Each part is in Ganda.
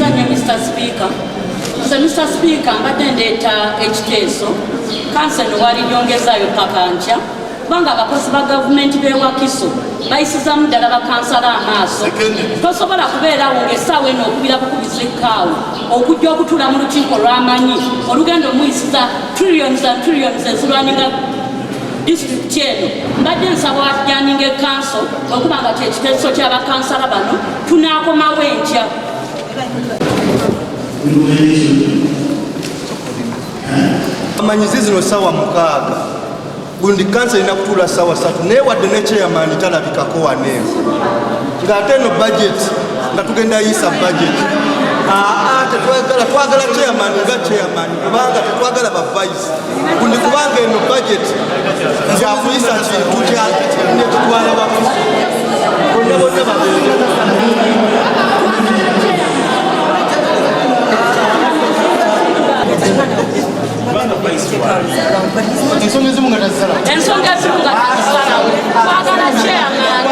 nnyo Mr. Speaker. Nze Mr. Speaker mbadde ndeeta ekiteeso kansa eno wali nyongezaayo paka nkya kubanga abakozi ba gavumenti b'e Wakiso bayisizaamu ddala bakansala amaaso. Tosobola kubeerawo ng'essaawa eno okubira bukubiza ekkaawo okujja okutuula mu lukiiko lw'amanyi olugendo muyisiza trillions and trillions ezirwaninga disitulikiti eno. Mbadde nsaba wajjaninga ekkanso okuba nga kyekiteeso ky'abakansala bano tunaakomawo enkya. Amanyizi zino ssaawa 6 gundi kansa erina kutuula ssaawa 3 naye wadde ne chairman talabikako waneewo ng'ate eno budget nga tugenda yisa budget. Twagala chairman nga chairman kubanga tetwagala ba vice gundi kubanga eno budget yakuyisa kintu kyekitwala Wakiso bonna bonna babeere. Ensonga ezimu nga tazisalawo. Twagala chairman.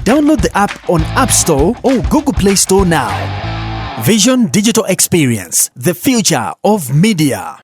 Download the app on App Store or Google Play Store now. Vision Digital Experience, the future of media.